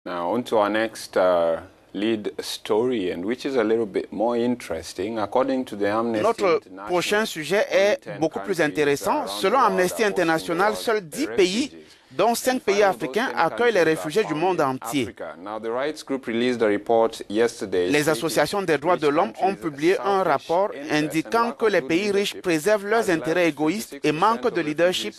Now, on to our next lead story, and which is a little bit more interesting. According to the Amnesty Notre International, prochain sujet est beaucoup plus intéressant. Selon Amnesty International, seuls 10 pays, dont 5 pays africains, accueillent les réfugiés du monde entier. Les associations des droits de l'homme ont publié un rapport indiquant que les pays riches préservent leurs intérêts égoïstes et manquent de leadership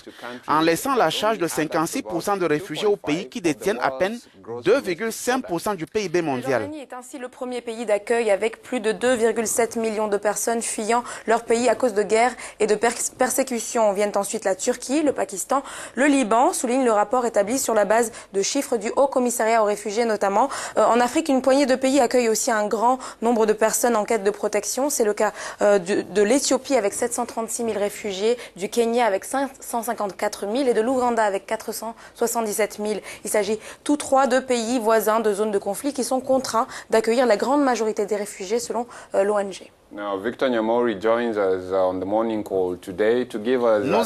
en laissant la charge de 56% de réfugiés aux pays qui détiennent à peine 2,5% du PIB mondial. La Jordanie est ainsi le premier pays d'accueil avec plus de 2,7 millions de personnes fuyant leur pays à cause de guerre et de persécutions. Viennent ensuite la Turquie, le Pakistan, le Liban, souligne le rapport établi sur la base de chiffres du Haut Commissariat aux réfugiés notamment. En Afrique, une poignée de pays accueille aussi un grand nombre de personnes en quête de protection. C'est le cas de l'Éthiopie avec 736 000 réfugiés, du Kenya avec 554 000 et de l'Ouganda avec 477 000. Il s'agit tous trois de pays voisins de zones de conflit qui sont contraints d'accueillir la grande majorité des réfugiés selon l'ONG. Nous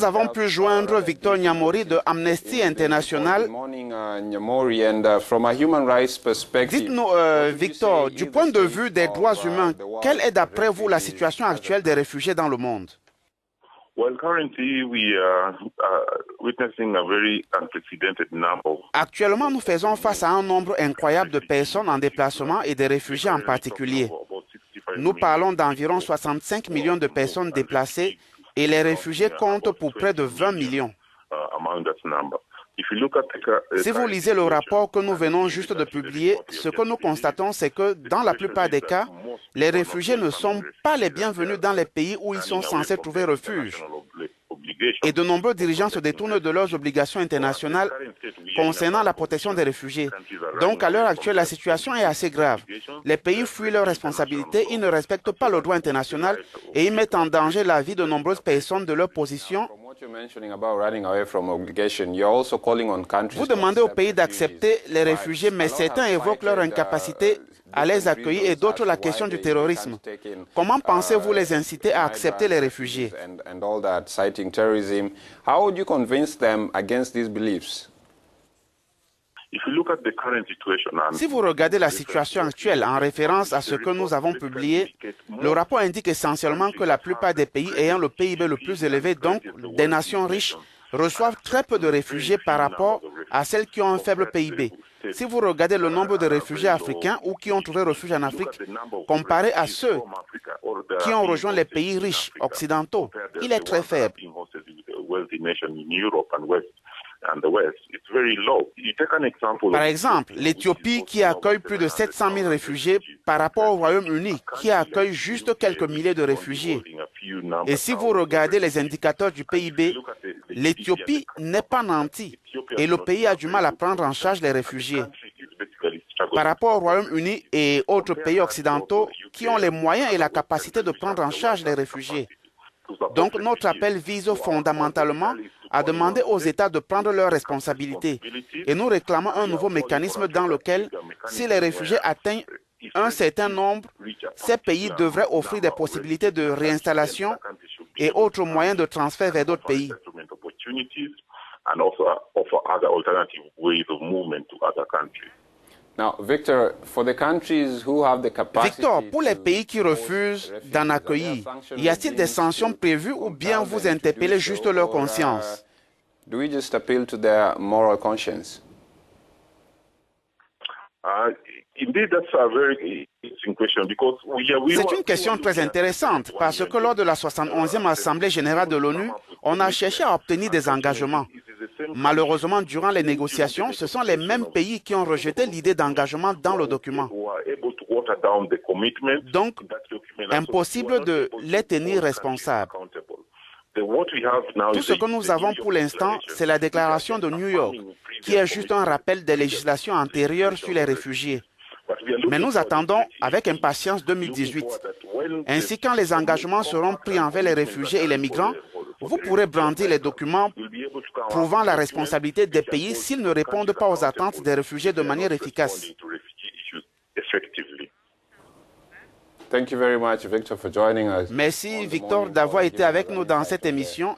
avons pu joindre Victor Nyamori de Amnesty International. Dites-nous, Victor, du point de vue des droits humains, quelle est d'après vous la situation actuelle des réfugiés dans le monde? Actuellement, nous faisons face à un nombre incroyable de personnes en déplacement et des réfugiés en particulier. Nous parlons d'environ 65 millions de personnes déplacées et les réfugiés comptent pour près de 20 millions. Si vous lisez le rapport que nous venons juste de publier, ce que nous constatons, c'est que dans la plupart des cas, les réfugiés ne sont pas les bienvenus dans les pays où ils sont censés trouver refuge. Et de nombreux dirigeants se détournent de leurs obligations internationales concernant la protection des réfugiés. Donc, à l'heure actuelle, la situation est assez grave. Les pays fuient leurs responsabilités, ils ne respectent pas le droit international et ils mettent en danger la vie de nombreuses personnes de leur position. Vous demandez aux pays d'accepter les réfugiés, mais certains évoquent leur incapacité à les accueillir et d'autres la question du terrorisme. Comment pensez-vous les inciter à accepter les réfugiés? Si vous regardez la situation actuelle en référence à ce que nous avons publié, le rapport indique essentiellement que la plupart des pays ayant le PIB le plus élevé, donc des nations riches, reçoivent très peu de réfugiés par rapport à celles qui ont un faible PIB. Si vous regardez le nombre de réfugiés africains ou qui ont trouvé refuge en Afrique, comparé à ceux qui ont rejoint les pays riches occidentaux, il est très faible. Par exemple, l'Éthiopie qui accueille plus de 700 000 réfugiés par rapport au Royaume-Uni qui accueille juste quelques milliers de réfugiés. Et si vous regardez les indicateurs du PIB, l'Éthiopie n'est pas nantie et le pays a du mal à prendre en charge les réfugiés. Par rapport au Royaume-Uni et autres pays occidentaux qui ont les moyens et la capacité de prendre en charge les réfugiés. Donc notre appel vise fondamentalement à demander aux États de prendre leurs responsabilités. Et nous réclamons un nouveau mécanisme dans lequel, si les réfugiés atteignent un certain nombre, ces pays devraient offrir des possibilités de réinstallation et autres moyens de transfert vers d'autres pays. Victor, pour les pays qui refusent d'en accueillir, y a-t-il des sanctions prévues ou bien vous interpellez juste leur conscience? C'est une question très intéressante parce que lors de la 71e Assemblée générale de l'ONU, on a cherché à obtenir des engagements. Malheureusement, durant les négociations, ce sont les mêmes pays qui ont rejeté l'idée d'engagement dans le document. Donc, impossible de les tenir responsables. Tout ce que nous avons pour l'instant, c'est la déclaration de New York, qui est juste un rappel des législations antérieures sur les réfugiés. Mais nous attendons avec impatience 2018. Ainsi, quand les engagements seront pris envers les réfugiés et les migrants, vous pourrez brandir les documents prouvant la responsabilité des pays s'ils ne répondent pas aux attentes des réfugiés de manière efficace. Merci, Victor, d'avoir été avec nous dans cette émission.